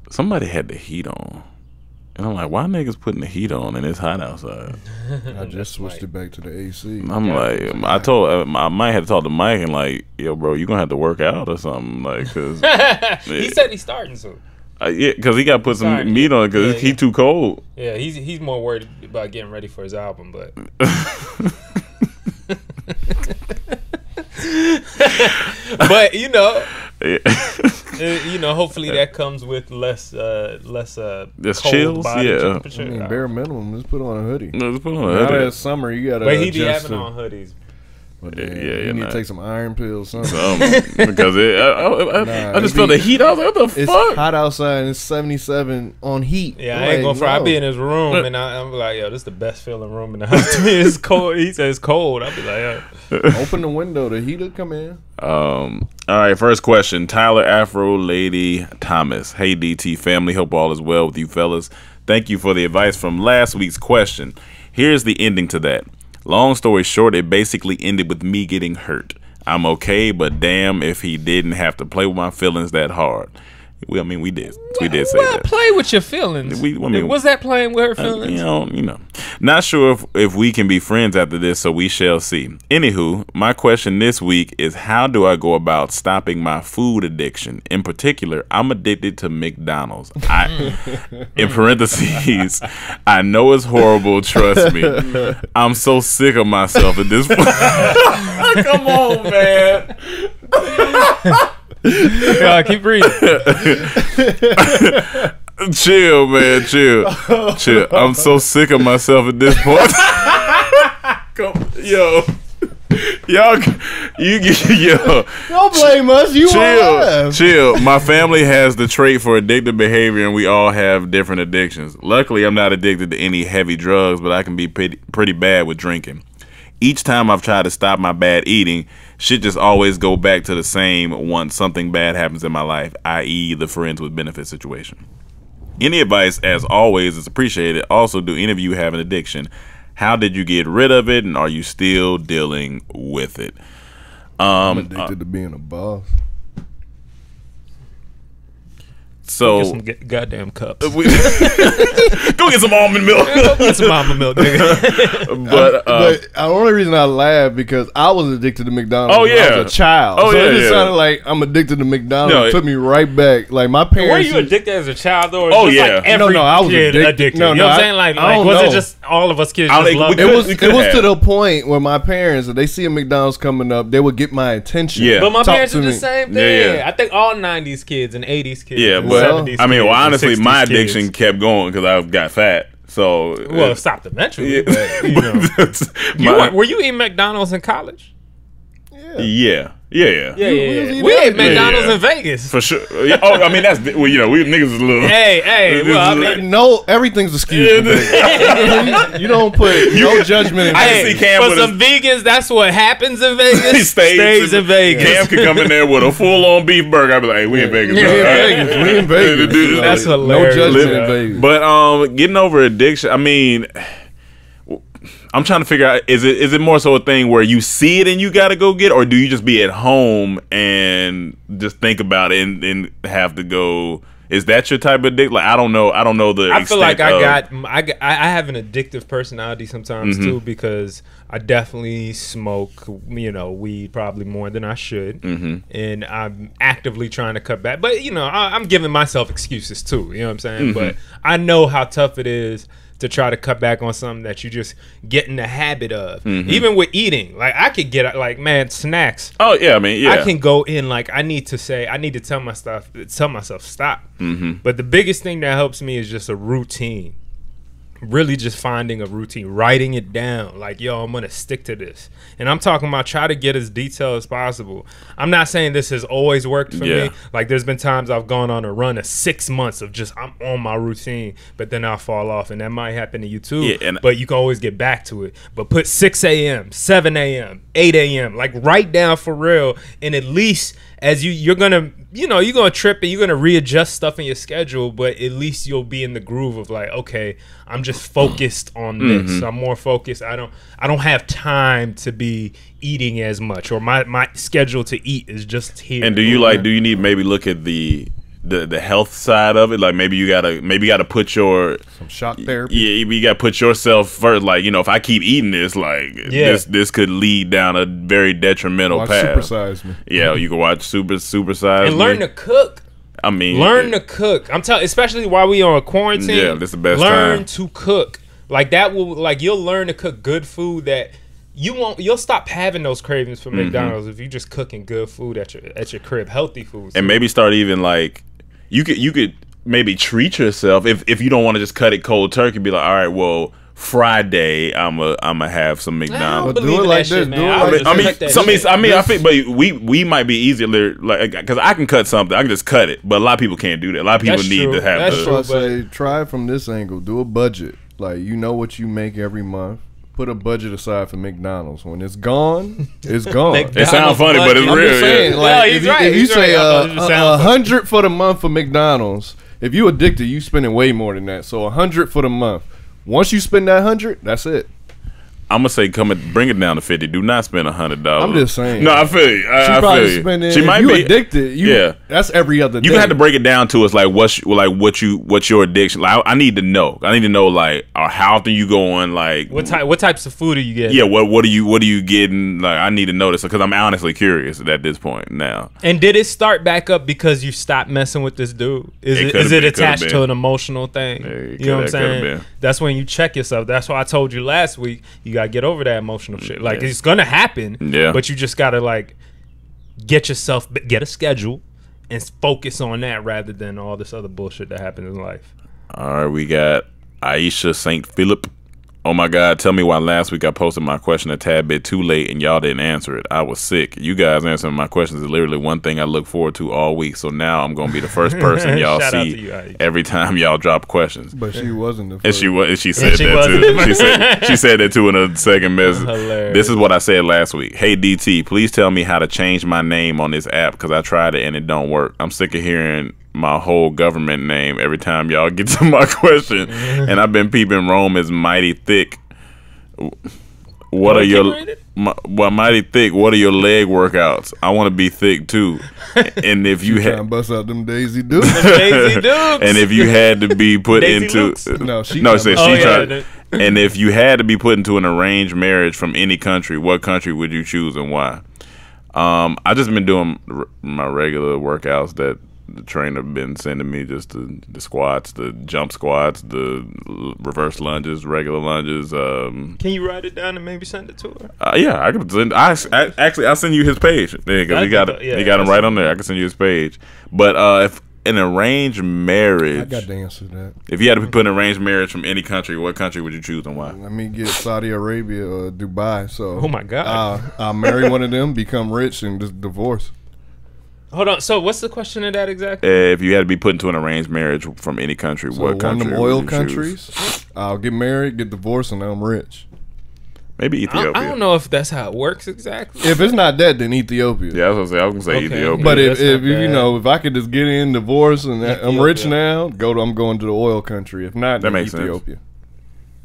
somebody had the heat on. And I'm like, why niggas putting the heat on and it's hot outside? I just switched it back to the AC. I'm like, I might have to talk to Mike and like, yo, bro, you gonna have to work out or something, like, cause he said he's starting soon. Yeah, cause he got to put some meat on it, cause he too cold. Yeah, he's more worried about getting ready for his album, but. But you know, hopefully that comes with less chills. Yeah, I mean, bare minimum, just put on a hoodie. No, just put on a hoodie. Now that it's summer, you gotta. But he be having on hoodies. But you need to take some iron pills, something. Because I just felt the heat. I was like, what the fuck? It's hot outside and it's 77 on heat. Yeah, I ain't gonna fry. I be in his room and I'm like, yo, this is the best feeling room in the house. To me, it's cold. He says it's cold. I'll be like, yo. Open the window, the heat will come in. All right, first question. Tyler Afro Lady Thomas. Hey, DT family. Hope all is well with you fellas. Thank you for the advice from last week's question. Here's the ending to that. Long story short, it basically ended with me getting hurt. I'm okay, but damn if he didn't have to play with my feelings that hard. We did. We did say that. Play with your feelings. Was that playing with her feelings? You know. Not sure if we can be friends after this, so we shall see. Anywho, my question this week is, how do I go about stopping my food addiction? In particular, I'm addicted to McDonald's. In parentheses, I know it's horrible, trust me. I'm so sick of myself at this point. Come on, man. Keep reading. Chill, man. Chill. I'm so sick of myself at this point. Yo. Don't blame us. Chill. My family has the trait for addictive behavior, and we all have different addictions. Luckily, I'm not addicted to any heavy drugs, but I can be pretty bad with drinking. Each time I've tried to stop my bad eating, shit just always go back to the same once something bad happens in my life, i.e. the friends with benefit situation. Any advice, as always, is appreciated. Also, do any of you have an addiction? How did you get rid of it, and are you still dealing with it? I'm addicted to being a boss. So go get some goddamn cups. Go get some almond milk. Go get some almond milk, nigga. But the only reason I laugh because I was addicted to McDonald's when I was a child. Oh, so yeah, it just sounded like I'm addicted to McDonald's. No, it took me right back. Like my parents. Were you addicted as a child though? Oh yeah. Like every I was kid addicted. No, you know what I'm saying? Like was it just all of us kids just loved it? It was to the point where my parents, if they see a McDonald's coming up, they would get my attention. Yeah. But my parents did the same thing. Yeah. I think all 90s kids and 80s kids. Yeah, and but 70s I mean, kids honestly, and 60s my addiction kids. kept going because I got fat. So it stopped eventually. Yeah. But, you know. Were you eating McDonald's in college? Yeah. We ate McDonald's in Vegas for sure. Oh, I mean that's we niggas is a little. Hey. Well, I mean, no, everything's excused. You don't put no judgment in I see Cam for some vegans. That's what happens in Vegas. He stays in Vegas. Cam could come in there with a full-on beef burger. I'd be like, hey, we in Vegas. We in Vegas. That's hilarious. No judgment in Vegas. But getting over addiction. I mean, I'm trying to figure out, is it more so a thing where you see it and you got to go get it, or do you just be at home and just think about it and have to go? Is that your type of addiction? Like, I don't know the I feel like extent I have an addictive personality sometimes too, because I definitely smoke, weed probably more than I should, and I'm actively trying to cut back. But I'm giving myself excuses too. You know what I'm saying? But I know how tough it is to try to cut back on something that you just get in the habit of. Even with eating, like I could get snacks. Oh yeah, I mean, yeah. I can go in like I need to tell myself stop. But the biggest thing that helps me is just a routine. Really just finding a routine, writing it down, like, yo, I'm gonna stick to this. And I'm talking about try to get as detailed as possible. I'm not saying this has always worked for me. Like there's been times I've gone on a run of 6 months of just I'm on my routine, but then I'll fall off, and that might happen to you too. But you can always get back to it. But put 6 a.m., 7 a.m., 8 a.m., like write down for real, and at least as you're gonna trip and you're gonna readjust stuff in your schedule, but at least you'll be in the groove of like, okay, I'm just focused on this. I'm more focused. I don't have time to be eating as much, or my schedule to eat is just here. And do you need maybe look at the the health side of it. Like maybe you gotta put your some shock therapy. Yeah, you gotta put yourself first. Like, you know, if I keep eating this, like this could lead down a very detrimental path. Supersize Me. Yeah, you can watch Supersize and learn to cook. I mean, learn to cook. I'm telling, especially while we on quarantine. Yeah, that's the best learn time. to cook. Like that will, like you'll learn to cook good food that you won't. You'll stop having those cravings for McDonald's if you just cooking good food at your crib, healthy food. And maybe start even like you could maybe treat yourself if you don't want to just cut it cold turkey. Be like, all right, well, Friday I'ma have some McDonald's. I do it like this. I think, but we might be easier, like, because I can cut something, I can just cut it. But a lot of people can't do that. A lot of people need to have. That's why I say try it from this angle. Do a budget. Like, you know what you make every month. Put a budget aside for McDonald's. When it's gone, it's gone. It sounds funny, but it's I'm real. Just saying, like, if you say 100 for the month for McDonald's, if you addicted, you spending way more than that. So 100 for the month. Once you spend that 100, that's it. I'm gonna say, bring it down to 50. Do not spend $100. I'm just saying. No, I feel you. I feel you. Spending, she might be be addicted. Yeah, that's every other day. You have to break it down to us, like what's your addiction. Like, I need to know. I need to know, like, how often you going. Like, what types of food are you getting? Yeah, what are you getting? Like, I need to know this because I'm honestly curious at this point now. And did it start back up because you stopped messing with this dude? Is it attached to an emotional thing? You know what I'm saying? That's when you check yourself. That's why I told you last week. You gotta get over that emotional shit. Like, it's gonna happen. Yeah. But you just gotta, like, get a schedule and focus on that rather than all this other bullshit that happens in life. All right, we got Aisha St. Philip. Oh my God, tell me why last week I posted my question a tad bit too late and y'all didn't answer it. I was sick. You guys answering my questions is literally one thing I look forward to all week. So now I'm going to be the first person y'all see every time y'all drop questions. But she wasn't the first. And she said that too. She said that too in a second message. This is what I said last week. Hey, DT, please tell me how to change my name on this app because I tried it and it don't work. I'm sick of hearing my whole government name every time y'all get to my question, and I've been peeping Rome is mighty thick. What are your mighty thick? What are your leg workouts? I want to be thick too. And if you had bust out them Daisy Dukes, and if you had to be put into and if you had to be put into an arranged marriage from any country, what country would you choose and why? I just been doing my regular workouts that the trainer been sending me, just the squats, the jump squats, the reverse lunges, regular lunges. Can you write it down and maybe send it to her? Yeah, I could send. Actually, I'll send you his page. There you go. He got him right on there. I can send you his page. But if an arranged marriage, I got to answer that. If you had to be put in an arranged marriage from any country, what country would you choose and why? Let me get Saudi Arabia or Dubai. So, oh my God, I'll marry one of them, become rich, and just divorce. Hold on. So, what's the question of that exactly? If you had to be put into an arranged marriage from any country, what country? One of them oil countries. I'll get married, get divorced, and I'm rich. Maybe Ethiopia. I don't know if that's how it works exactly. If it's not that, then Ethiopia. Yeah, I was gonna say Ethiopia. But if you know, if I could just get in, divorce, and I'm rich now, I'm going to the oil country. If not, that then makes Ethiopia. Sense.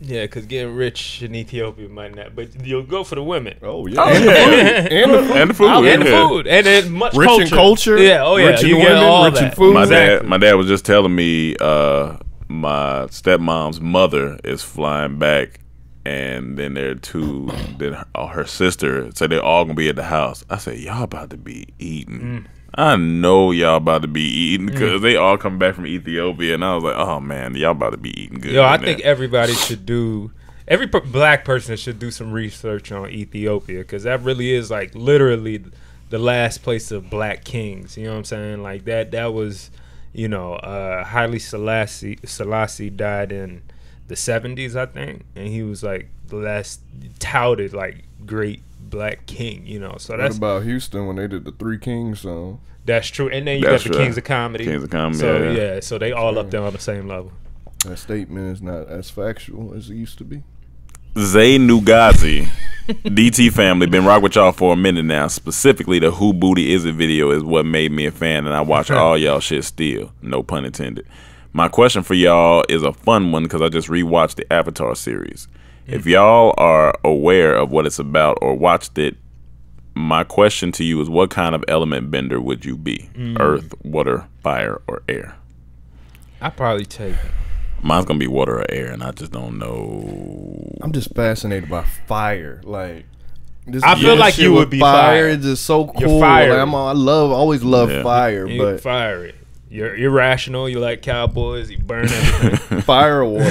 Yeah, because getting rich in Ethiopia might not, but you'll go for the women. Oh yeah, and the food, and then much rich culture. In culture. Yeah, oh yeah, rich in you women, get all rich that. in food. My dad was just telling me my stepmom's mother is flying back, and then her sister said they're all gonna be at the house. I said, y'all about to be eating. I know y'all about to be eating because they all come back from Ethiopia, and I was like, oh man, y'all about to be eating good. Yo, I think everybody should do. Every black person should do some research on Ethiopia because that really is like literally the last place of black kings. You know what I'm saying? Like that was, you know, Haile Selassie died in the 70s, I think, and he was like the last touted like great black king, you know. So that's what about Houston when they did the Three Kings song? That's true. And then you got the Kings of Comedy. Kings of Comedy. So yeah, so they all up there on the same level. That statement is not as factual as it used to be. Zay Nugazi, DT family, been rock with y'all for a minute now. Specifically, the Who Booty Is It video is what made me a fan, and I watch all y'all shit still. No pun intended. My question for y'all is a fun one because I just rewatched the Avatar series. If y'all are aware of what it's about or watched it, My question to you is, what kind of element bender would you be? Earth, water, fire, or air? I probably take. Mine's gonna be water or air, and I just don't know. I'm just fascinated by fire. Like, I feel like you would be fire. It's just so cool. You're fire. Like, always love fire. You're fiery. You're irrational. You like cowboys. You burn everything. Fire or water?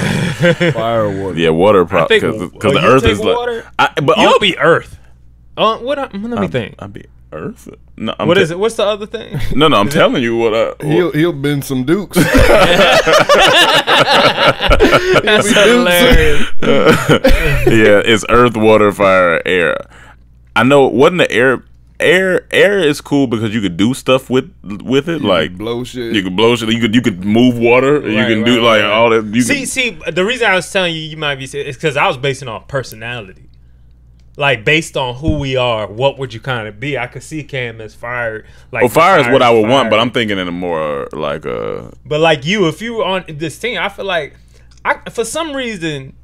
Fire or water? Yeah, water. Because the Earth is water? But you'll be Earth. Let me think. I'll be Earth. No, what is it? What's the other thing? No, I'm telling you what. He'll bend some dukes. That's hilarious. Yeah, it's Earth, water, fire, air. I know. Wasn't the air? Air is cool because you could do stuff with it, like blow shit. You could blow shit. You could move water. You can do like all that. See, the reason I was telling you might be is because I was basing off personality. Like, based on who we are, what would you kind of be? I could see Cam as fire. Like, fire is what I would want, but I'm thinking in a more like a. But like you, if you were on this team, I feel like, for some reason,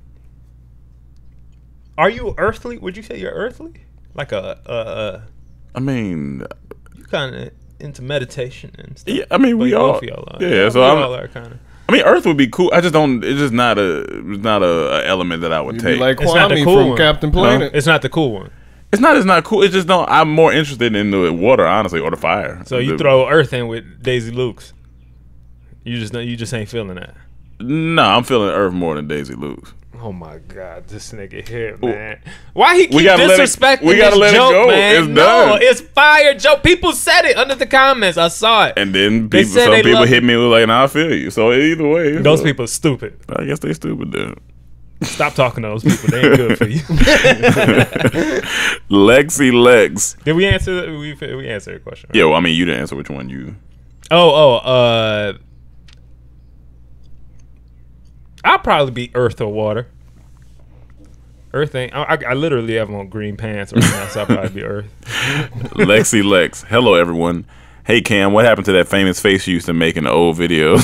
are you earthly? Would you say you're earthly? Like I mean, you kind of into meditation and stuff. Yeah, I mean, we all. Yeah, so I'm. All are kind of. I mean, Earth would be cool. I just don't. It's just not a element that I would take. Like Kwame from one. Captain Planet. It's not the cool one. It's not cool. It's just don't. I'm more interested in the water, honestly, or the fire. So you throw Earth in with Daisy Lukes. You just ain't feeling that. No, I'm feeling Earth more than Daisy Lukes. Oh my God, this nigga here, man. Why he keep disrespecting this joke, man? It's done. It's fire joke. People said it under the comments. I saw it. And then some people hit me with like, "Nah, I feel you." So either way, those people are stupid. I guess they stupid then. Stop talking to those people. They ain't good for you. Lexi Lex. Did we answer? We answered the question. Right? Yeah, well, I mean, you didn't answer which one you. I'll probably be Earth or water. Earth ain't. I literally have on green pants right now, so I'll probably be Earth. Lexi Lex. Hello, everyone. Hey, Cam, what happened to that famous face you used to make in the old videos?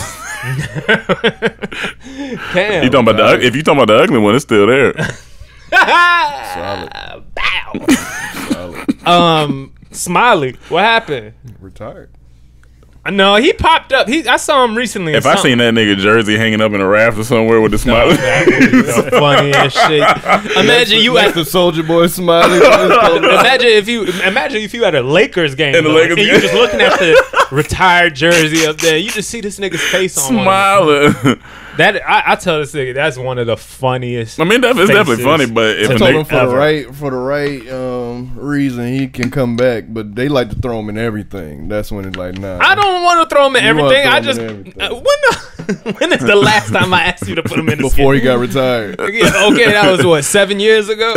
Cam. If you talking about the ugly one, it's still there. Solid. Bow. Solid. Smiley. What happened? Retired. No, he popped up. I saw him recently. If I seen that nigga jersey hanging up in a raft or somewhere with the smiley, that would be the funniest shit. Imagine you at the Soldier Boy smiley. Imagine if you had a Lakers game and you just looking at the retired jersey up there. You just see this nigga's face on smiling. That I tell this nigga that's one of the funniest. I mean, it's definitely funny, but if I told him for the right reason he can come back, but they like to throw him in everything. That's when it's like, nah. I don't want to throw him in everything. I just when is the last time I asked you to put him in the before he got retired? Yeah, okay, that was what 7 years ago.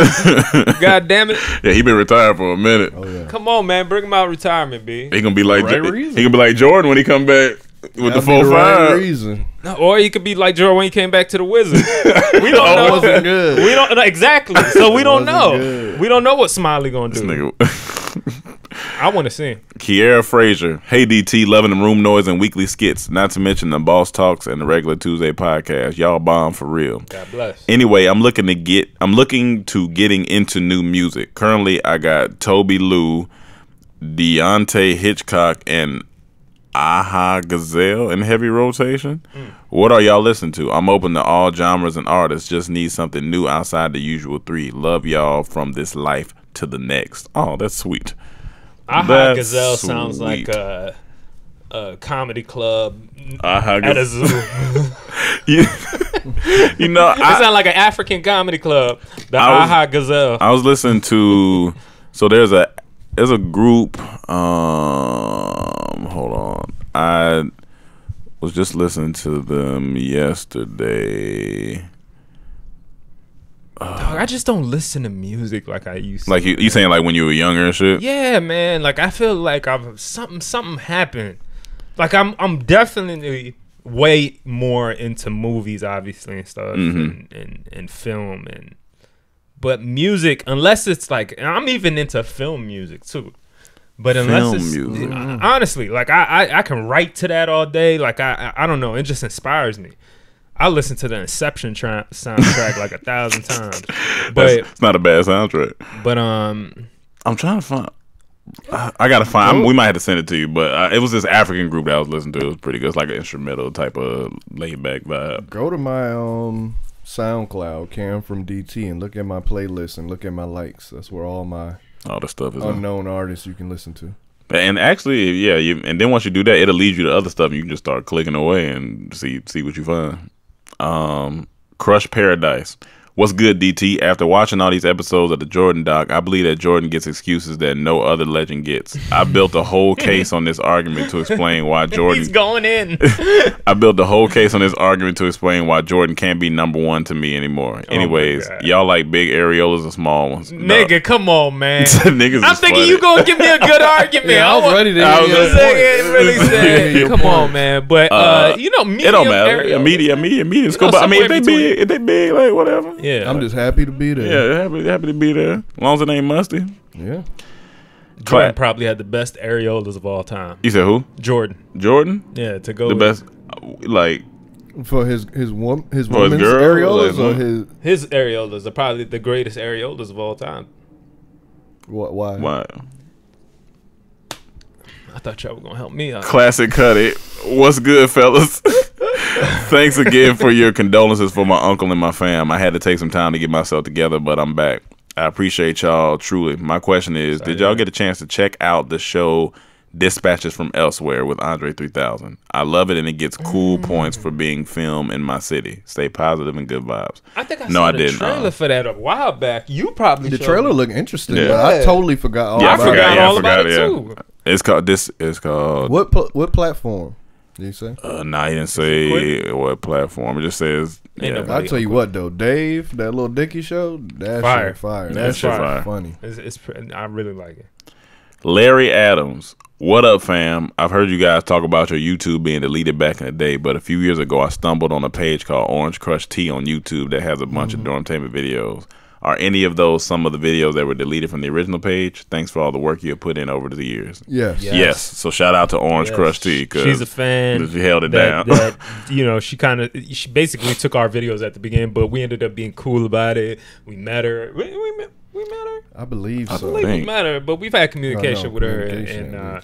God damn it. Yeah, he been retired for a minute. Oh, yeah. Come on, man, bring him out of retirement, B. He gonna be like he gonna be like Jordan when he come back. With the 4-5 right reason. No, or he could be like Jordan when he came back to the Wizards. We don't know. Wasn't good. We don't exactly. So we don't know. Good. We don't know what Smiley gonna do. I want to see him. Kiera Frazier. Hey DT, loving the room noise and weekly skits. Not to mention the Boss Talks and the regular Tuesday podcast. Y'all bomb for real. God bless. Anyway, I'm looking to getting into new music. Currently, I got Toby Lou, Deontay Hitchcock, and Aha Gazelle in heavy rotation. What are y'all listening to? I'm open to all genres and artists. Just need something new outside the usual three. Love y'all from this life to the next. Oh, that's sweet. Aha Gazelle sounds like a comedy club at a zoo. You know, it sounds like an African comedy club. Aha Gazelle. I was listening to. So there's a group. Hold on. I was just listening to them yesterday. Dog, I just don't listen to music like I used to. Like you saying like when you were younger and shit? Yeah, man. Like I feel like something happened. Like I'm definitely way more into movies, obviously, and stuff, and film but music, unless it's like, I'm even into film music too. But unless honestly, like I can write to that all day. Like I don't know, it just inspires me. I listen to the Inception soundtrack like 1,000 times. But it's not a bad soundtrack. But I'm trying to find. I gotta find. We might have to send it to you, but it was this African group that I was listening to. It was pretty good. It's like an instrumental type of laid back vibe. Go to my SoundCloud, Cam from DT, and look at my playlist and look at my likes. That's where all the stuff is unknown artists you can listen to. And actually, yeah, and then once you do that, it'll lead you to other stuff, and you can just start clicking away and see what you find. Crush Paradise. What's good, DT? After watching all these episodes of the Jordan doc, I believe that Jordan gets excuses that no other legend gets. I built a whole case on this argument to explain why Jordan... He's going in. I built a whole case on this argument to explain why Jordan can't be #1 to me anymore. Anyways, y'all like big areolas or small ones? Nigga, come on, man. Niggas I'm thinking you gonna give me a good argument. Yeah, I was ready to really say, come on, man. But you know, medium, it don't matter. Areolas. Medium is cool. But I mean, if they big, like whatever. Yeah, I'm just happy to be there. Yeah, happy to be there. As long as it ain't musty. Yeah. Jordan probably had the best areolas of all time. You said who? Jordan. Yeah, to go the best. Like for his woman's girl, areolas, like, or his areolas are probably the greatest areolas of all time. Why? Why? I thought y'all were gonna help me out. Classic cut it. What's good, fellas? Thanks again for your condolences for my uncle and my fam. I had to take some time to get myself together, but I'm back. I appreciate y'all truly. My question is, did y'all get a chance to check out the show Dispatches from Elsewhere with Andre 3000? I love it, and it gets cool points for being filmed in my city. Stay positive and good vibes. I think I saw the trailer for that a while back. You probably the trailer looked interesting, but I totally forgot all about it. I forgot all about it too. It's called what platform? Did you say? Nah, he didn't say what platform. It just says. Yeah. I'll tell you what though, Dave, that little Dickie show, that's fire. That shit fire. Funny. I really like it. Larry Adams, what up, fam? I've heard you guys talk about your YouTube being deleted back in the day, but a few years ago I stumbled on a page called Orange Crush Tea on YouTube that has a bunch of Dormtainment videos. Are any of those some of the videos that were deleted from the original page? Thanks for all the work you have put in over the years. Yes. So shout out to Orange Crush Tea. She's a fan. She held it down. She basically took our videos at the beginning, but we ended up being cool about it. We met her. We met her. I believe so. I believe we met her, but we've had communication with her, and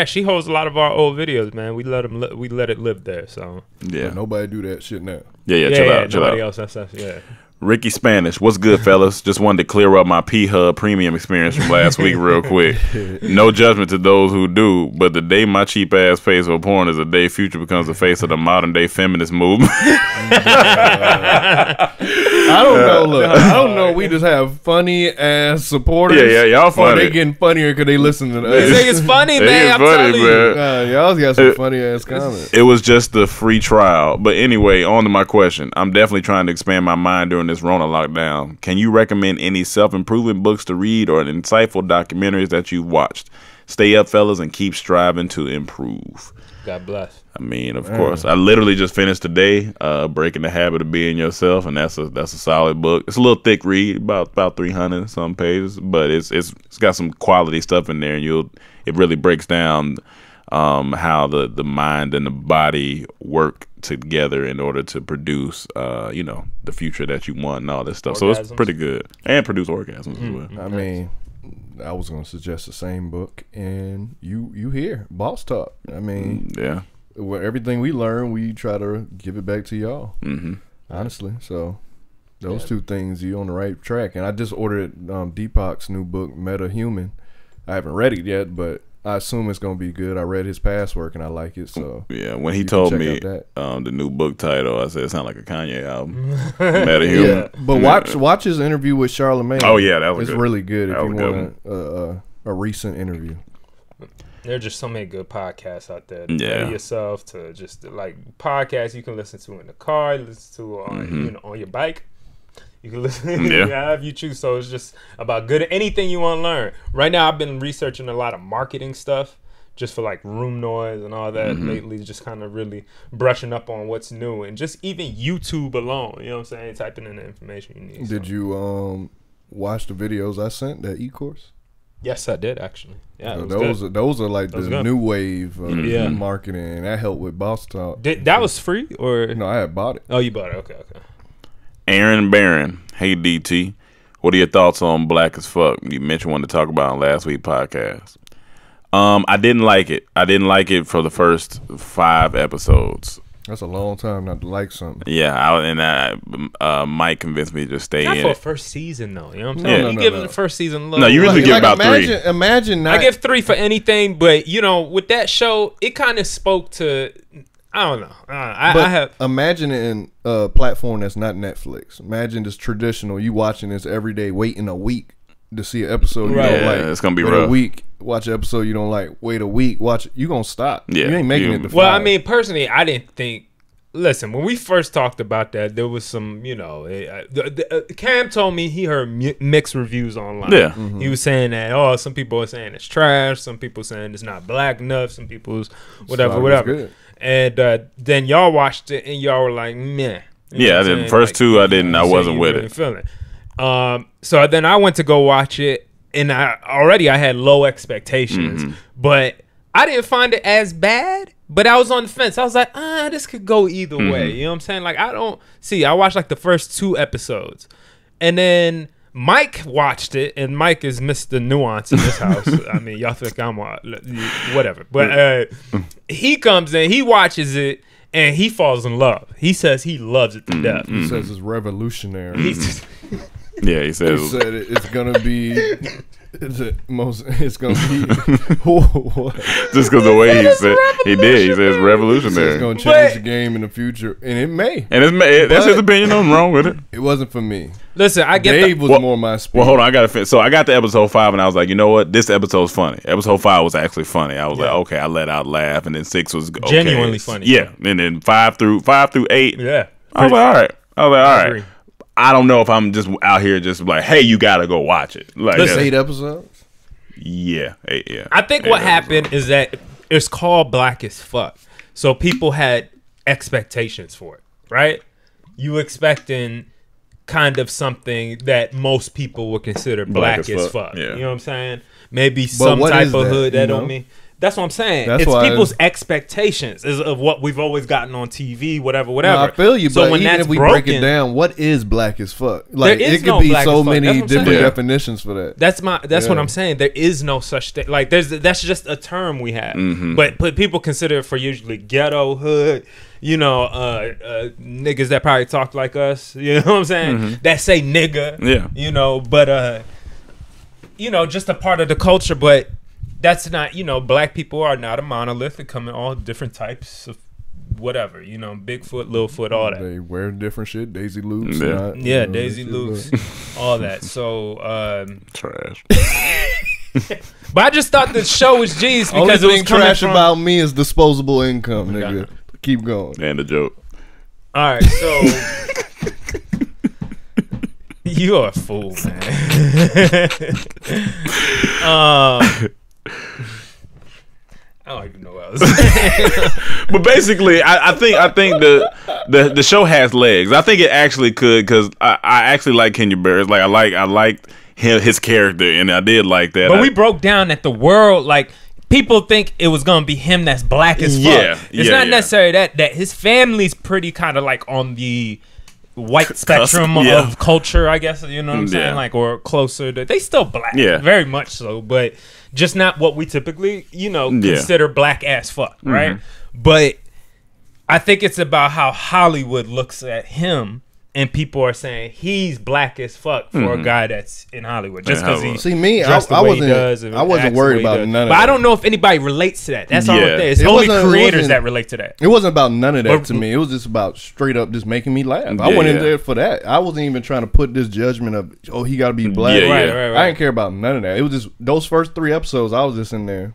she holds a lot of our old videos, man. We let it live there. So but nobody do that shit now. Yeah. Chill out. Nobody else. That's. Ricky Spanish, what's good, fellas? Just wanted to clear up my P-Hub premium experience from last week real quick. No judgment to those who do, but the day my cheap ass pays for porn is the day Future becomes the face of the modern day feminist movement. I don't know. Look, I don't know. We just have funny ass supporters. Yeah, y'all funny. Or they getting funnier because they listen to us. They think it's funny, man. I'm telling you. Y'all got some funny ass comments. It was just the free trial. But anyway, on to my question. I'm definitely trying to expand my mind during this Rona lockdown. Can you recommend any self-improvement books to read or insightful documentaries that you've watched? Stay up, fellas, and keep striving to improve. God bless. I mean, of course. I literally just finished today, Breaking the Habit of Being Yourself, and that's a solid book. It's a little thick read, about 300 and some pages, but it's got some quality stuff in there, and it really breaks down how the mind and the body work together in order to produce the future that you want and all this stuff. Orgasms. So it's pretty good, and produce orgasms as well. I mean, I was going to suggest the same book, and you hear Boss Talk. I mean, everything we learn, we try to give it back to y'all. Honestly, so those two things, you on the right track. And I just ordered Deepak's new book, Meta Human. I haven't read it yet, but I assume it's gonna be good. I read his past work and I like it. So yeah, when he told me the new book title, I said it sounded like a Kanye album. Meta Human. Yeah, but watch his interview with Charlamagne. Oh yeah, that was really good. If you want a recent interview. There are just so many good podcasts out there. Yeah, yourself to just like podcasts you can listen to in the car, listen to on your bike. You can listen however you choose. So it's just about anything you want to learn. Right now, I've been researching a lot of marketing stuff just for like room noise and all that lately. Just kind of really brushing up on what's new and just even YouTube alone. You know what I'm saying? Typing in the information you need. Did you watch the videos I sent, that e-course? Yes, I did actually. Yeah, those are like the new wave of marketing, and that helped with Boss Talk. That was free or no? I had bought it. Oh, you bought it. Okay. Aaron Barron, hey DT, What are your thoughts on Black as Fuck? You mentioned one to talk about on last week's podcast. I didn't like it. I didn't like it for the first 5 episodes. That's a long time not to like something. Yeah, Mike convinced me to just stay not in for it. First season though. You know what I'm saying? No, you give the first season love. No, you really give about 3. Imagine not. I give 3 for anything, but you know, with that show, it kind of spoke to. I don't know. I have. Imagine it in a platform that's not Netflix. Imagine this traditional. You watching this every day, waiting a week to see an episode you don't like. It's gonna be wait rough. A week, watch an episode you don't like. Wait a week, watch it. You gonna stop. Yeah, you ain't making it to 5. Well, I mean, personally, I didn't think. Listen, when we first talked about that, there was some, you know, Cam told me he heard mixed reviews online. Yeah. Mm-hmm. He was saying that, some people are saying it's trash, some people saying it's not black enough, some people's whatever. Good. And then y'all watched it and y'all were like, meh. Yeah, I did. First 2, I didn't. I wasn't with it. Feeling. So then I went to go watch it, and I had low expectations, but I didn't find it as bad. But I was on the fence. I was like, this could go either way. You know what I'm saying? Like, I watched like the first 2 episodes. And then Mike watched it, and Mike is Mr. Nuance in this house. I mean, y'all think I'm whatever. But he comes in, he watches it, and he falls in love. He says he loves it to death. He says it's revolutionary. He says He said it's gonna be. It's gonna be what? Just because the way he said he said it's revolutionary. It's gonna change the game in the future, and it may. And that's his opinion. Nothing wrong with it. It wasn't for me. Listen, I get Dave was more my speed. Well, hold on, I got to finish. So I got to episode 5, and I was like, you know what? This episode's funny. Episode 5 was actually funny. I was like, okay, I let out laugh, and then 6 was okay. Genuinely funny. Yeah, and then 5 through 8. Yeah, I was like, all right. I don't know if I'm just out here just like, hey, you gotta go watch it. Like, Listen, 8 episodes. Yeah, 8. Yeah. I think what happened is that it's called Black as Fuck, so people had expectations for it, right? You expecting kind of something that most people would consider black as fuck. Yeah. You know what I'm saying? Maybe some type of hood that don't mean. That's what I'm saying. It's people's expectations of what we've always gotten on TV, whatever. No, I feel you, but even if we break it down, what is black as fuck? Like, it could be so many different definitions for that. That's what I'm saying. There is no such thing. Like, that's just a term we have. But people consider it for usually ghetto, hood, you know, niggas that probably talk like us. You know what I'm saying? That say nigga. Yeah. You know, but you know, just a part of the culture, but that's not, you know, black people are not a monolith. They come in all different types of whatever, you know, Bigfoot, Littlefoot, all that. They wear different shit, Daisy Loops. Yeah, Daisy Loops, all that. So, trash. But I just thought the show was G's because Only thing trash about me is disposable income, nigga. Keep going. And the joke. All right, so you're a fool, man. I don't even know what I was saying. But basically, I think the show has legs. I think it actually could, because I actually like Kenya Barris. Like, I liked his character, and I did like that. But we broke down that the world, like, people think it was gonna be him that's black as fuck. It's not necessarily that his family's pretty kind of like on the white spectrum of culture, I guess, you know what I'm saying? Like, or closer to, they still black, very much so, but just not what we typically, you know, consider black as fuck, right? But I think it's about how Hollywood looks at him, and people are saying he's black as fuck for a guy that's in Hollywood, just because he see me. I wasn't worried about none of that. But I don't know if anybody relates to that. That's all I'm saying. It's only creators that relate to that. It wasn't about none of that to me. It was just about straight up just making me laugh. I went in there for that. I wasn't even trying to put this judgment of, oh, he got to be black. Right. I didn't care about none of that. It was just those first 3 episodes. I was just in there.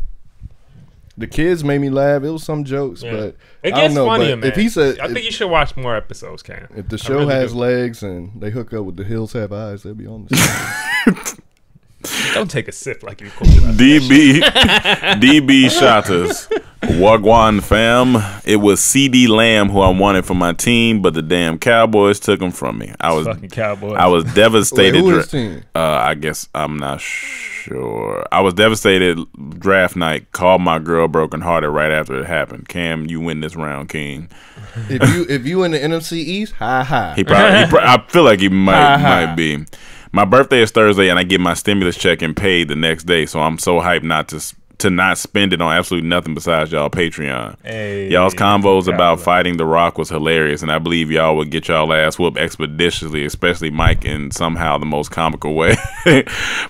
The kids made me laugh. It was some jokes, but it gets funnier, man. If he said, I think you should watch more episodes, Cam. If the show has legs and they hook up with The Hills Have Eyes, they'll be on the same. Don't take a sip like you. DB Shotters. Wagwan fam. It was CD Lamb who I wanted for my team, but the damn Cowboys took him from me. Fucking Cowboys. I was devastated. Wait, who is his team? I guess I'm not sure. I was devastated draft night. Called my girl broken hearted right after it happened. Cam, you win this round, King. If you in the NFC East, hi. He probably I feel like he might be. My birthday is Thursday, and I get my stimulus check and paid the next day. So I'm so hyped not to not spend it on absolutely nothing besides y'all Patreon. Hey, Y'all's combos about fighting The Rock was hilarious, and I believe y'all would get y'all ass whooped expeditiously, especially Mike in somehow the most comical way.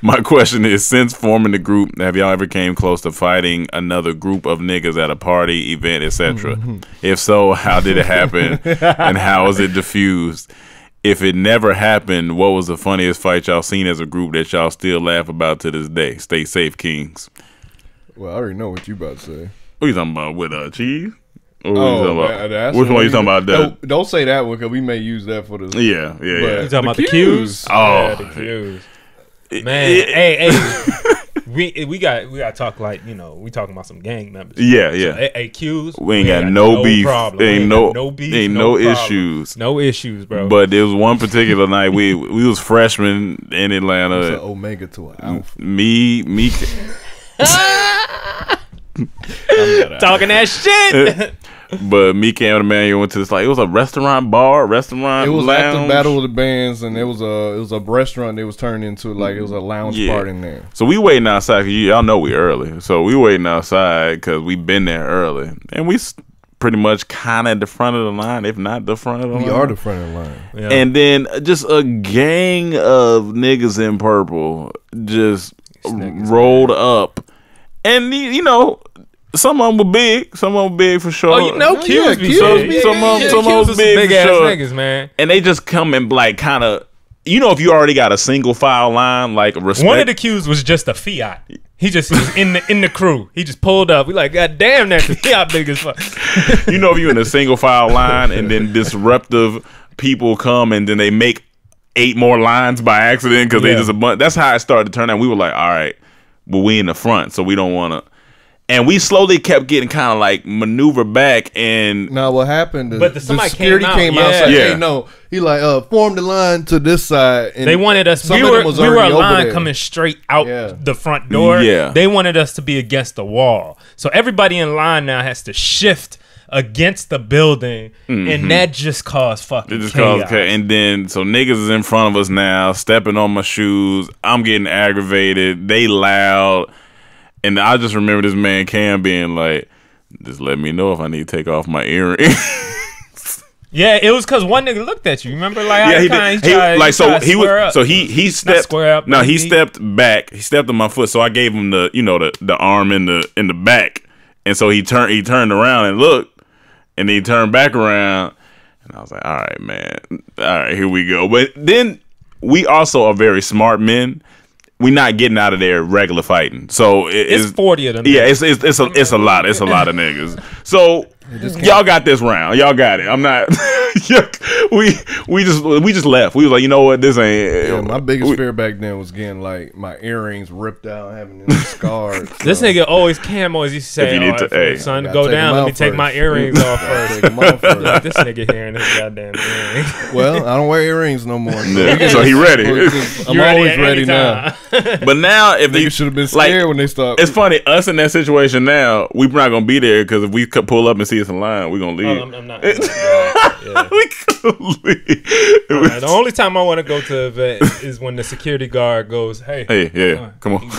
My question is, since forming the group, have y'all ever came close to fighting another group of niggas at a party, event, etc.? If so, how did it happen, and how was it diffused? If it never happened, what was the funniest fight y'all seen as a group that y'all still laugh about to this day? Stay safe, Kings. Well, I already know what you about to say. What you talking about with cheese? Or which one you talking about? Don't say that one because we may use that for the. Yeah. You talking about the cues? Oh, the cues. Man, hey, we got to talk like we talking about some gang members. Yeah. So, hey, cues. We ain't got no beef. Problem. Ain't no beef. Ain't no issues. No issues, bro. But there was one particular night we was freshmen in Atlanta. It's an omega to an alpha. Me. Talking that shit. But me, Cam, and Emmanuel went to this, like, it was a restaurant lounge. It was after Battle of the Bands, and it was a restaurant that was turned into like it was a lounge part in there. So we waiting outside because y'all know we early. So we waiting outside because we been there early, and we pretty much kind of at the front of the line, if not the front of the line. We are the front of the line. Yeah. And then just a gang of niggas in purple just rolled up, and some of them were big. Some of them were big for sure. Oh, Q's be big. Some of them big ass sure. niggas, man. And they just come and like kind of, if you already got a single file line, like respect. One of the Q's was just a Fiat. He was in the crew. He just pulled up. We like, God damn, that Fiat big as fuck. If you in a single file line and then disruptive people come and then they make 8 more lines by accident because they just a bunch. That's how it started to turn out. We were like, all right, but we in the front, so we don't want to. And we slowly kept getting kind of like maneuver back. And now what happened? The security came out. Said, hey, no, he like form the line to this side. And they wanted us. We were a line coming straight out the front door. Yeah, they wanted us to be against the wall. So everybody in line now has to shift against the building, and that just caused fucking chaos. And then so niggas is in front of us now, stepping on my shoes. I'm getting aggravated. They loud. And I just remember this man Cam being like, just let me know if I need to take off my earrings. Yeah, it was because one nigga looked at you. Remember, like, he stepped. No, he stepped back. He stepped on my foot, so I gave him the arm in the back, and so he turned around and looked, and then he turned back around, and I was like, all right, man, all right, here we go. But then we also are very smart men. We not getting out of there regular fighting. So it's 40 of them. Yeah, it's a lot. It's a lot of niggas. So y'all got this round. Y'all got it. I'm not. we just left. We was like, you know what? This ain't. Yeah, my biggest fear back then was getting like my earrings ripped out, having them scarred. This nigga always used to say, son, go down. Let me take my earrings off first. Like, this nigga here and his goddamn earrings. Well, I don't wear earrings no more. So he ready. I'm always ready now. But now, if they should have been scared when they stopped. It's funny, us in that situation now, we're not gonna be there because if we could pull up and see us in line, we're gonna leave. I'm not. We could leave. The only time I want to go to an event is when the security guard goes, "Hey, come on."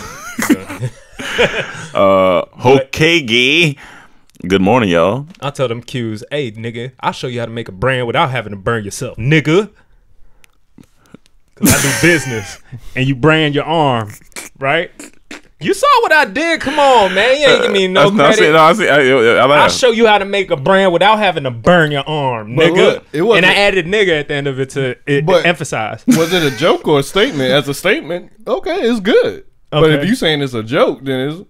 Hokage. Good morning, y'all. I'll tell them Q's, hey, nigga, I'll show you how to make a brand without having to burn yourself, nigga. Cause I do business and you brand your arm, right? You saw what I did. Come on, man. You ain't give me no credit. I'll show you how to make a brand without having to burn your arm, nigga. Look, and I added nigga at the end of it to emphasize. Was it a joke or a statement? As a statement, okay, it's good. Okay. But if you saying it's a joke, then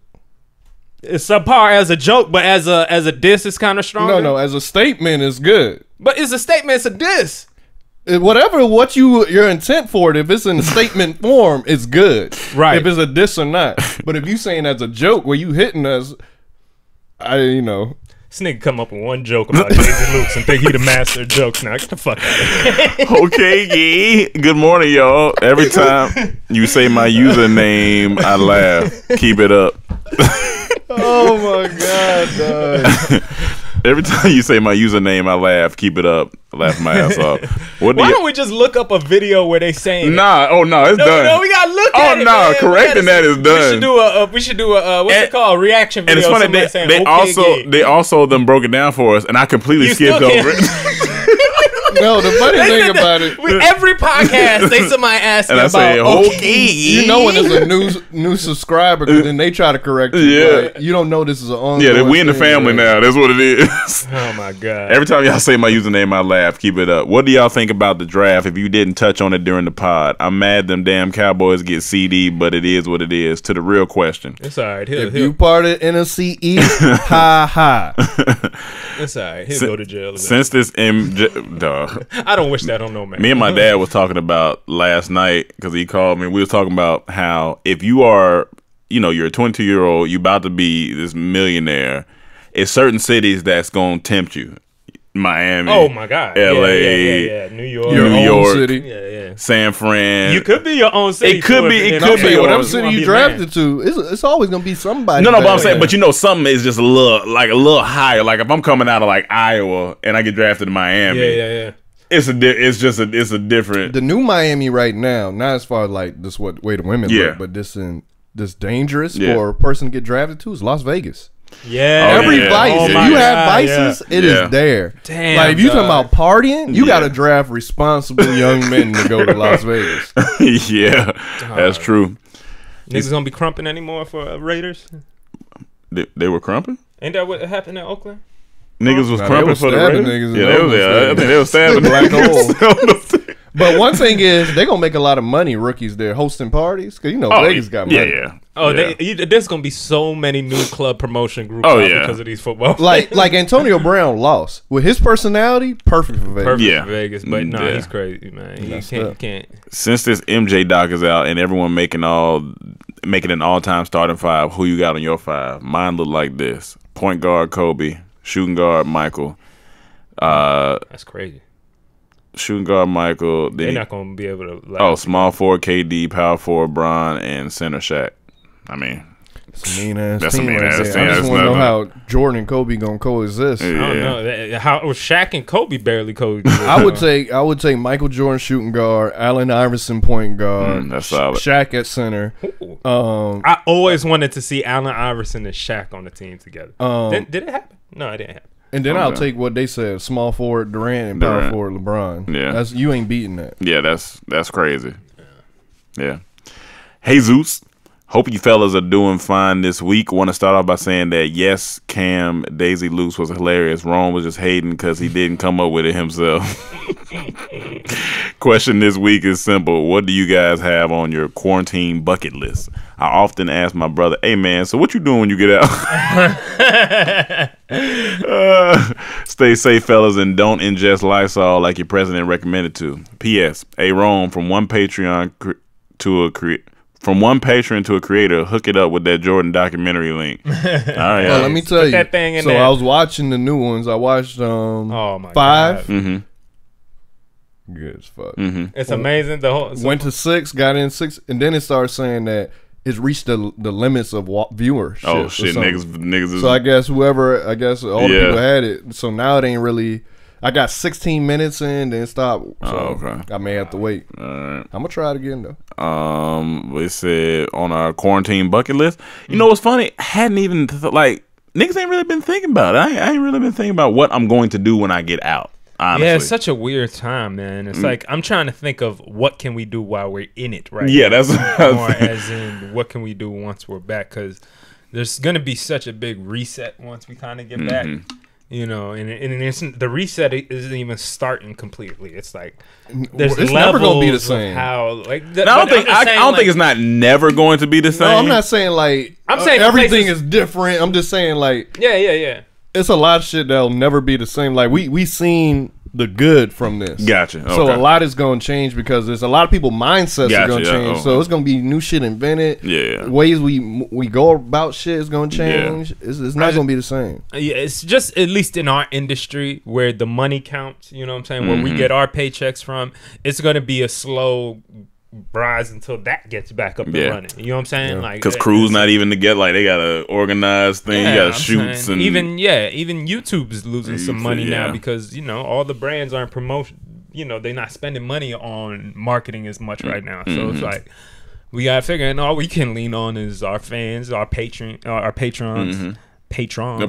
it's subpar as a joke, but as a diss, it's kind of stronger. No, as a statement, it's good. But it's a statement, it's a diss. Whatever your intent for it, if it's in statement form, it's good. Right. If it's a diss or not. But if you saying as a joke where you hitting us, This nigga come up with one joke about Daisy Lukes and think he the master of jokes now. Get the fuck out of here. Okay, good morning, y'all. Every time you say my username, I laugh. Keep it up. Oh my God, dog. Every time you say my username, I laugh. Keep it up. I laugh my ass off. Why don't we just look up a video where they saying Nah, oh no, it's done. No, we gotta look at it. Oh no, correcting that is done. We should do a what's it called? Reaction video. And it's funny, they also them broke it down for us, and I completely skipped over it. No, the funny thing about it, every podcast they somebody asking and I about say, okay. You know when there's a new subscriber, because then they try to correct you. Yeah, like, you don't know this is an ongoing. Yeah, we in the family now. That's what it is. Oh my god! Every time y'all say my username, I laugh. Keep it up. What do y'all think about the draft? If you didn't touch on it during the pod, I'm mad them damn Cowboys get CD, but it is what it is. To the real question, it's all right. If you part of NFC East, ha. It's all right. He'll go to jail. Since this I don't wish that on no man. Me and my dad was talking about last night because he called me. We was talking about how if you are, you're a 22-year-old, you about to be this millionaire. It's certain cities that's gonna tempt you. Miami. Oh my God. LA. Yeah. New York. Your own city. Yeah. San Fran. You could be your own city. It could be whatever city you drafted to. It's always gonna be somebody. No, but I'm saying, but something is just a little higher. Like if I'm coming out of like Iowa and I get drafted to Miami. Yeah. It's a different. The new Miami right now, not as far as like this what way the women look, but this dangerous for a person to get drafted to is Las Vegas. Yeah, every vice. If you have vices, it is there. Damn, like if you talking about partying, you got to draft responsible young men to go to Las Vegas. Yeah, that's true. Niggas gonna be crumping anymore for Raiders? They were crumping? Ain't that what happened in Oakland? Niggas was crumping for the Raiders. I think they were stabbing black hole. But one thing is, they're gonna make a lot of money. Rookies there hosting parties because Vegas got money. Yeah. Oh, there's gonna be so many new club promotion groups because of these football. Like Antonio Brown lost with his personality, perfect for Vegas. Perfect for Vegas, but he's crazy, man. He can't. Since this MJ doc is out and everyone making an all-time starting five, who you got on your five? Mine look like this: point guard Kobe, shooting guard Michael. That's crazy. Shooting guard Michael. They're not gonna be able to. Small forward KD, power forward Bron, and center Shaq. I mean, that's a mean ass team. I just want to know how Jordan and Kobe gonna coexist. I don't know how Shaq and Kobe barely coexist. I would take Michael Jordan shooting guard, Allen Iverson point guard, that's solid. Shaq at center. I always wanted to see Allen Iverson and Shaq on the team together. Did it happen? No, it didn't happen. And then I'll take what they said: small forward Durant and power forward LeBron. Yeah, you ain't beating that. Yeah, that's crazy. Yeah. Hey Zeus, hope you fellas are doing fine this week. Want to start off by saying that yes, Cam Daisy Luce was hilarious. Ron was just hating because he didn't come up with it himself. Question this week is simple: what do you guys have on your quarantine bucket list? I often ask my brother, "Hey man, so what you doing when you get out?" Stay safe, fellas, and don't ingest Lysol like your president recommended to. P.S. Hey Rome, from one patron to a creator, hook it up with that Jordan documentary link. All right, well, let me tell you. That thing in so there. I was watching the new ones. I watched oh my 5. God. Good as fuck. It's amazing. Went to 6, got in 6, and then it started saying that it's reached the limits of viewership. Oh shit, niggas. So I guess all the people had it. So now it ain't really. I got 16 minutes in, then stopped. So I may have to wait. All right. I'm gonna try it again though. We said on our quarantine bucket list. You know what's funny? I hadn't even niggas ain't really been thinking about it. I ain't really been thinking about what I'm going to do when I get out. Honestly. Yeah, it's such a weird time, man. It's like I'm trying to think of what can we do while we're in it, right? Yeah, that's more as in what can we do once we're back, because there's gonna be such a big reset once we kind of get back. And the reset isn't even starting completely. It's like there's it's levels never gonna be the same. How I don't think it's not never going to be the same. No, I'm not saying I'm saying everything is different. I'm just saying yeah. It's a lot of shit that'll never be the same. Like we seen the good from this. Gotcha. Okay. So a lot is going to change because there's a lot of people mindsets are going to change. Okay. So it's going to be new shit invented. Yeah. Ways we go about shit is going to change. Yeah. It's not going to be the same. Yeah, it's just at least in our industry where the money counts. You know what I'm saying? Where we get our paychecks from, it's going to be a slow rise until that gets back up and running. You know what I'm saying? Like, because crew's not even together. Like, they got a organized thing. You got to shoots and even YouTube is losing some money now because all the brands aren't promotion. They're not spending money on marketing as much right now. So it's like we got to figure. And all we can lean on is our fans, our patrons. Patrons.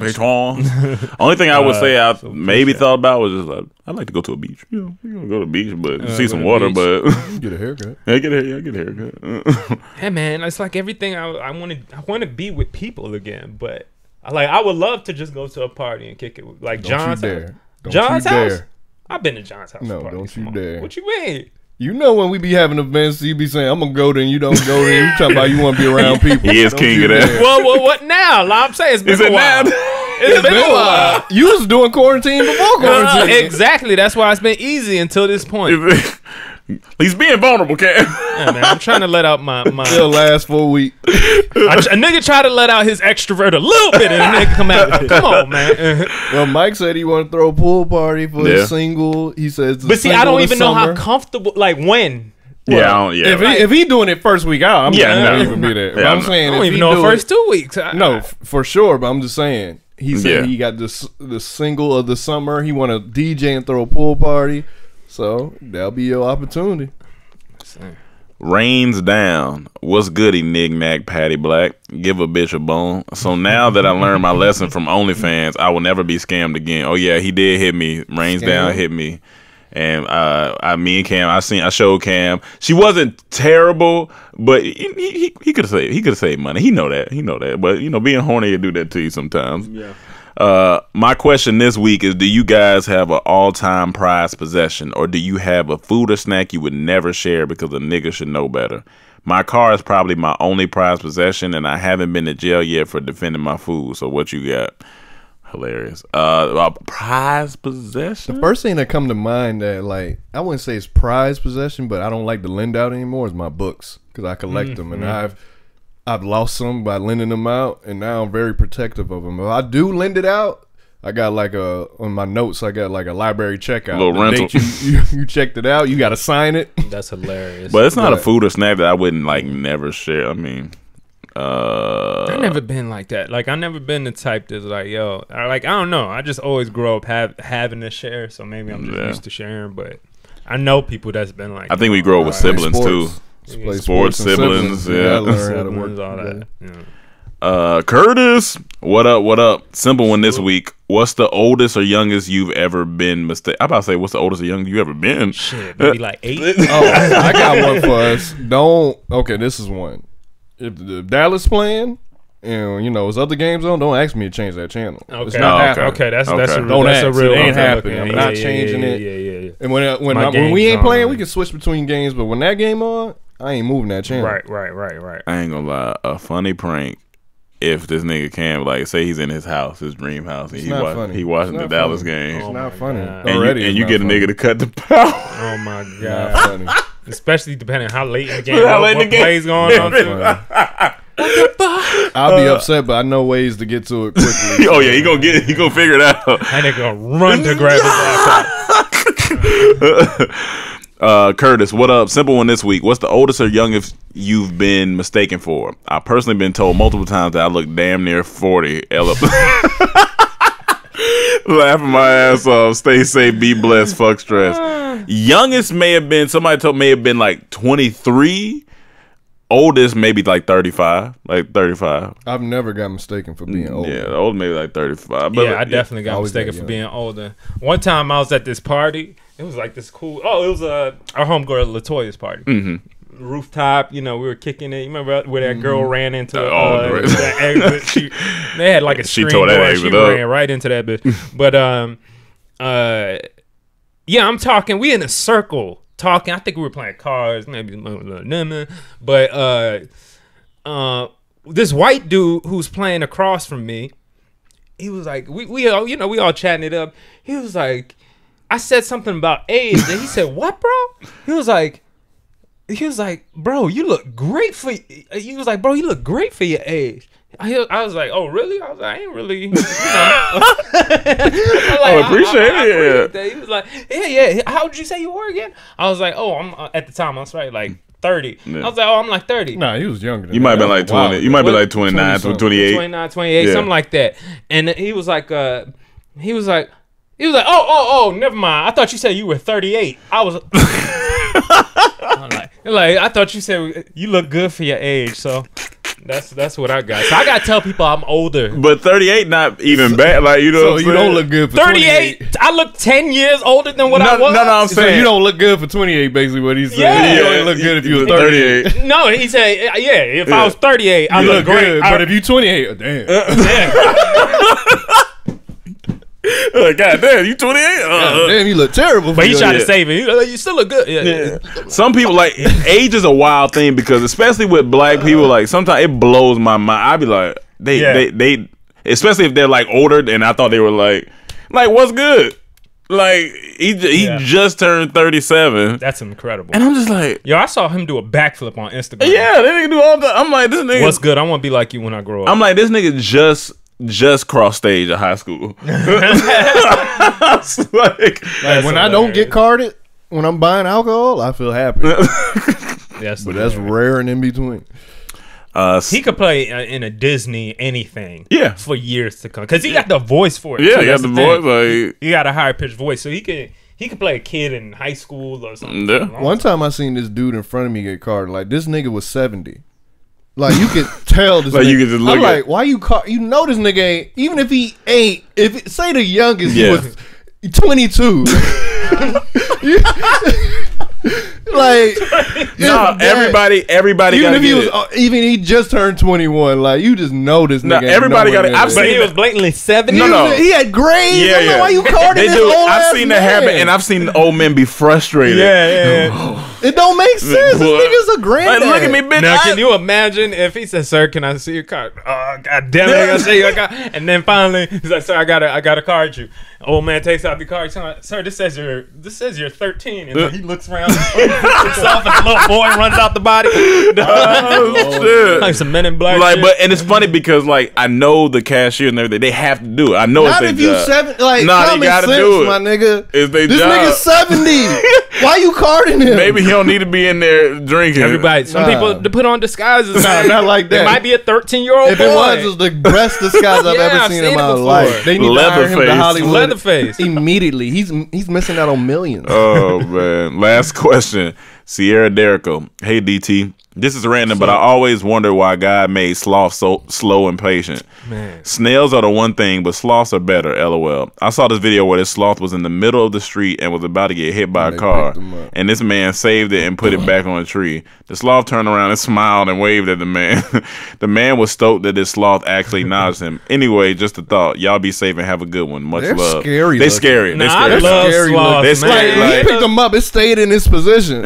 Only thing I would say I maybe thought about was just like, I'd like to go to a beach. You gonna go to the beach, but see some water, but get a haircut. Get a haircut. Hey man, it's like everything I want to be with people again, but I would love to just go to a party and kick it with, like John's house. John's house. I've been to John's house. No, don't you dare. What you mean? You know when we be having events, you be saying, I'm going to go there and you don't go there. You talking about you want to be around people. He is king of that. Well, what now? I'm saying it's been a while. It's been a while. You was doing quarantine before quarantine. Exactly. That's why it's been easy until this point. He's being vulnerable, Cam. Yeah, man. I'm trying to let out my It'll last for a week. A nigga try to let out his extrovert a little bit and the nigga come out. Come on, man. Well, Mike said he want to throw a pool party for his single. He says, but see, I don't even know how comfortable. Like when. Well, if he doing it first week out, I'm not even be there. Yeah, I'm saying I don't even know the first 2 weeks. No, for sure. But I'm just saying. He said he got the single of the summer. He want to DJ and throw a pool party. So that'll be your opportunity. Rains down. What's goody, knick-knack, Patty Black? Give a bitch a bone. So now that I learned my lesson from OnlyFans, I will never be scammed again. Oh yeah, he did hit me. Rains down hit me. And me and Cam, I showed Cam. She wasn't terrible, but he could have saved money. He know that. But being horny will do that to you sometimes. Yeah. My question this week is: do you guys have an all-time prized possession, or do you have a food or snack you would never share because a nigga should know better? My car is probably my only prized possession, and I haven't been to jail yet for defending my food. So what you got? Hilarious. Prized possession. The first thing that come to mind that I wouldn't say it's prized possession, but I don't like to lend out anymore is my books because I collect them, and I've lost some by lending them out, and now I'm very protective of them. If I do lend it out, I got on my notes, I got a library checkout. A little rental. You checked it out, you got to sign it. That's hilarious. But it's not a food or snack that I wouldn't never share. I mean, I've never been like that. I've never been the type that's I don't know. I just always grow up having to share, so maybe I'm just used to sharing. But I know people that's been like. I think we grow up with siblings too. Sports siblings, learn how to work all that. Yeah. Curtis, what up? Simple one this week. What's the oldest or youngest you've ever been mistaken? I'm about to say, what's the oldest or youngest you ever been? Shit, maybe 8. I got one for us. Okay, this is one. If the Dallas playing, and there's other games on, don't ask me to change that channel. Okay, it's not happening. Okay, that's a real. It ain't happening. I'm not changing it. Yeah. And when we ain't playing, we can switch between games. But when that game on, I ain't moving that channel. Right. I ain't gonna lie. A funny prank. If this nigga can say he's in his house, his dream house, and he watching the Dallas game. It's not funny. And you get a nigga to cut the power. Oh my god. Not funny. Especially depending on how late in the game, what plays going on. I'll be upset, but I know ways to get to it quickly. Oh yeah, he gonna figure it out. That nigga gonna run to grab his laptop. Curtis, what up? Simple one this week. What's the oldest or youngest you've been mistaken for? I've personally been told multiple times that I look damn near 40. Laughing my ass off. Stay safe, be blessed, fuck stress. Youngest may have been 23. Oldest maybe 35. 35. I've never got mistaken for being older. Yeah, old maybe 35. But I definitely got mistaken for being older. One time I was at this party. It was this cool. Oh, it was our homegirl Latoya's party. Mm-hmm. Rooftop. We were kicking it. You remember where that girl ran into that exit? They had a screen door. She ran right into that bitch. But I'm talking. We in a circle talking. I think we were playing cards, maybe. But this white dude who's playing across from me, he was like, we all chatting it up. He was like, I said something about age, and he said, "What, bro?" He was like, "Bro, you look great for." He was like, "Bro, you look great for your age." I was like, "Oh, really?" I was like, "I ain't really." I appreciate it. He was like, "Yeah. How would you say you were again?" I was like, "Oh, I'm at the time I was right, 30. I was like, oh, I'm like 30. Nah, he was younger than You might be like 20. You might be like 29, 28. 29, 28, something like that. And he was like, oh, never mind. I thought you said you were 38. I was like, I thought you said you look good for your age. So that's what I got. So I gotta tell people I'm older. But 38 not even bad. Like, you know, so what I'm you saying? don't look good for 38. 28. I look 10 years older than what I was. No, I'm So saying you don't look good for 28. Basically, what he said. Yeah. You don't look good if you were 38. No, he said, if I was 38, I look great. Good, but if you 28, damn. God damn, you 28? Damn, you look terrible. But he tried to save it. You still look good. Yeah. Some people, like, age is a wild thing because especially with black people, like, sometimes it blows my mind. I be like, they especially if they're like older and I thought they were like what's good? Like, he just turned 37. That's incredible. And I'm just like, yo, I saw him do a backflip on Instagram. yeah, they nigga do all that. I'm like, this nigga, what's good? I want to be like you when I grow up. I'm like, this nigga just crossed stage at high school. like when I don't get carded when I'm buying alcohol, I feel happy. Yes, but that's rare and in between. He could play in a Disney anything, for years to come because he got the voice for it. Yeah, too. he got the voice. Like, he got a higher pitched voice, so he could play a kid in high school or something. Yeah. One time I seen this dude in front of me get carded. Like, this nigga was 70. Like, you could tell this like, nigga. you could just look I'm at like, why you you know this nigga ain't, even if he ain't, say the youngest was 22. Like, no, everybody even gotta if he was even he just turned 21, like, you just know this nigga. Everybody got it. But he was blatantly 70. No. He had grades. Yeah, I'm like, why you carding this old I've seen that happen, and I've seen old men be frustrated. Yeah. It don't make sense. This nigga's a granddad. Like, look at me, bitch. Now, can you imagine if he said, "Sir, can I see your card?" Oh, God damn it, I gotta see your card. And then finally, he's like, "Sir, I gotta card you." Old man takes out the card. Sir, this says you're 13. And then he looks around, picks off, and the little boy runs out the body. Shit. Like some Men in Black. Like, shit. but and it's funny because like I know the cashier and everything, they have to do it. I know Not it's if their you job. 7. Like, Nah, they common gotta sense, do it. my nigga. It's their This job. nigga's 70. Why you carding him? Maybe he don't need to be in there drinking. Everybody, some people to put on disguises. Nah, not like that. It might be a 13-year-old boy. If it was the best disguise I've ever I've seen seen in it my before. life. They need to hire him to Leatherface. Hollywood Leatherface. immediately. He's missing out on millions. Oh man. Last question. Sierra Derrico. Hey DT. This is random, but I always wonder why God made sloth so slow and patient. Man. Snails are the one thing, but sloths are better, LOL. I saw this video where this sloth was in the middle of the street and was about to get hit by a car. And this man saved it and put it back on a tree. The sloth turned around and smiled and waved at the man. The man was stoked that this sloth actually acknowledged him. Anyway, just a thought. Y'all be safe and have a good one. Much They're love. scary They're looking. scary. Nah, They're I scary. love Scary sloths, looking. man. They're When scary. he picked him up, it stayed in its position.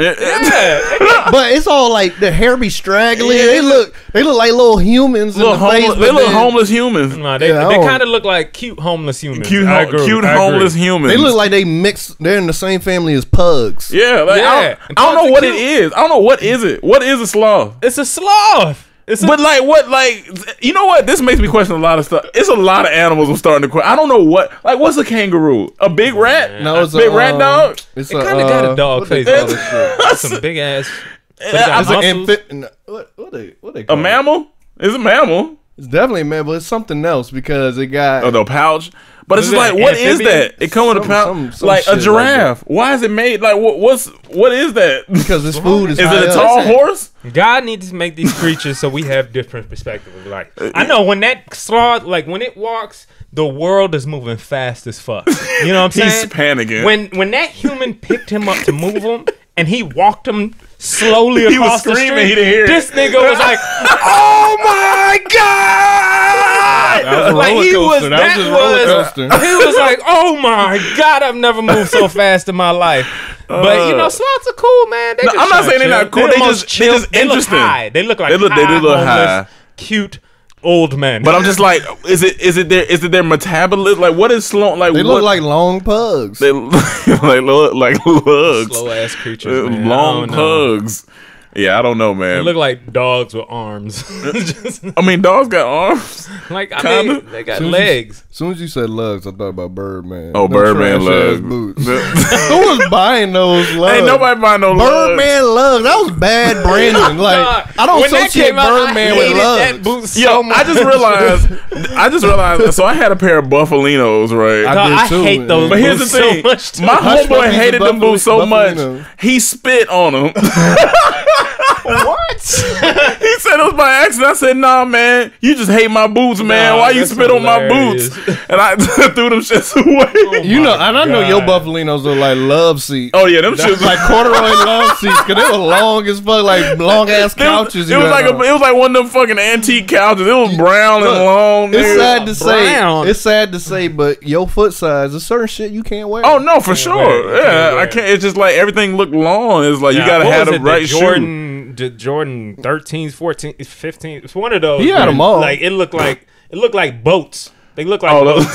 But it's all like the hair be straggly. Yeah. They look like little humans. Little in the face, homeless, but they look then homeless humans. No, they Yeah, I don't- kind of look like cute homeless humans. Cute I agree. homeless humans. They look like they mix. They're in the same family as pugs. Yeah, like, Yeah. I don't know what it Cute. is. I don't know what is it. What is a sloth? It's a sloth. But like what, like, you know what? This makes me question a lot of stuff. It's a lot of animals I'm starting to question. I don't know what. Like, what's a kangaroo? A big rat? No, it's big a rat dog. It's It kind of got a dog what they face. call this shit? That's some big ass. It's an muscles. what they A call it? mammal? It's a mammal. It's definitely a mammal. It's something else because it got. Oh, the pouch. But it's Is just it like, what is amphibian? that? It come with a pouch, some like shit a like giraffe. Why is it made? Like, what is that? because this food is. Is high it a up. tall horse? God needs to make these creatures so we have different perspectives of life. I know when that sloth, like when it walks, the world is moving fast as fuck. You know what I'm He's saying? panicking. When that human picked him up to move him and he walked him slowly He was across the screaming, street, he didn't hear it. this nigga was like, "Oh my god!" That was a Like, roller he coaster. That was a roller coaster. He was like, "Oh my god, I've never moved so fast in my life." But you know, sloths are cool, man. They No, just I'm not tryna saying they're chill. not cool. the They most just chill. They look interesting. high. They look like They do look homeless, high. cute old men. But I'm just like, is it their metabolism? Like, what is slow? Like, They what, look like long pugs. they like lugs. slow ass creatures, man. I Long don't know. pugs. Yeah, I don't know, man. They look like dogs with arms. I mean, dogs got arms. Like, I mean, they got legs. As soon as you said lugs, I thought about Birdman. Oh, Birdman lugs. Boots. Who was buying those lugs? Ain't nobody buying no Birdman lugs. That was bad branding. Like, I don't associate Birdman with lugs. That boot so much. I just realized. So I had a pair of Buffalinos, right? I hate those. But here's the thing: so much my homeboy hated them boots so much, he spit on them. What? He said it was by accident. I said, "Nah, man, you just hate my boots, man. Why you spit on my boots?" And I threw them shits away. Oh you know, and I know your Buffalinos are like love seats. Oh yeah, them shits like corduroy love seats because they were long as fuck, like long ass couches. It was like one of them fucking antique couches. It was brown and long. It's sad to say. It's sad to say, but your foot size, there's certain shit you can't wear. Oh no, for sure. Yeah, I can't. It's just like everything looked long. It's like you gotta have the right shoe. Jordan 13s, 14s, 15s. It's one of those. He had them all. Like it looked like boats. They look like boats.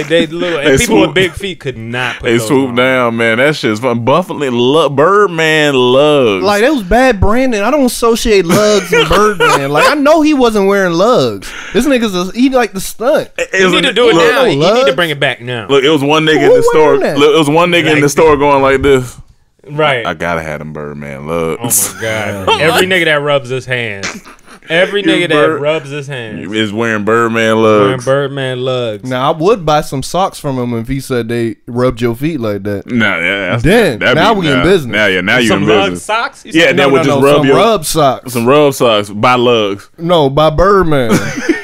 They look. And people with big feet could not put those swoop on. down, man. That shit's fun. Birdman lugs. Like that was bad branding. I don't associate lugs and Birdman. Like I know he wasn't wearing lugs. This nigga's he like the stunt. You need to do it now. You need to bring it back now. Look, it was one nigga in the store. Look, it was one nigga in the store going like this. Right. I gotta have them Birdman lugs. Oh my god. Every nigga that rubs his hands. Every nigga that rubs his hands is wearing Birdman lugs. Now I would buy some socks from him if he said they rubbed your feet like that. Nah, yeah. Now we in business. Now you in business. Some lug socks? Yeah, that would just rub your rub socks. Some rub socks by lugs. No, by Birdman.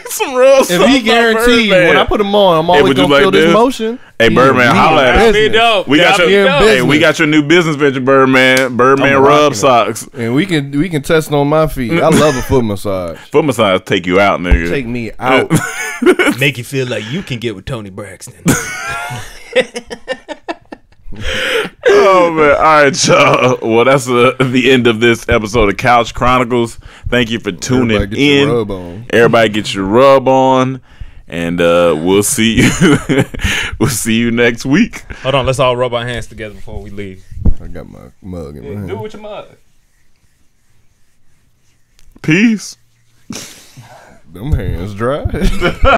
Some rub socks. If he guaranteed when I put them on, I'm always gonna feel this motion. Hey Birdman, holla at us. We got your new business venture, Birdman. Birdman rub socks, and we can test on my feet. I love a foot massage. Foot massage take you out, nigga. Take me out. Make you feel like you can get with Tony Braxton. Oh man! All right, y'all. Well, that's the end of this episode of Couch Chronicles. Thank you for tuning in. Everybody get your rub on. And we'll see you. We'll see you next week. Hold on, let's all rub our hands together before we leave. I got my mug in my hand. Do it with your mug. Peace. Them hands dry.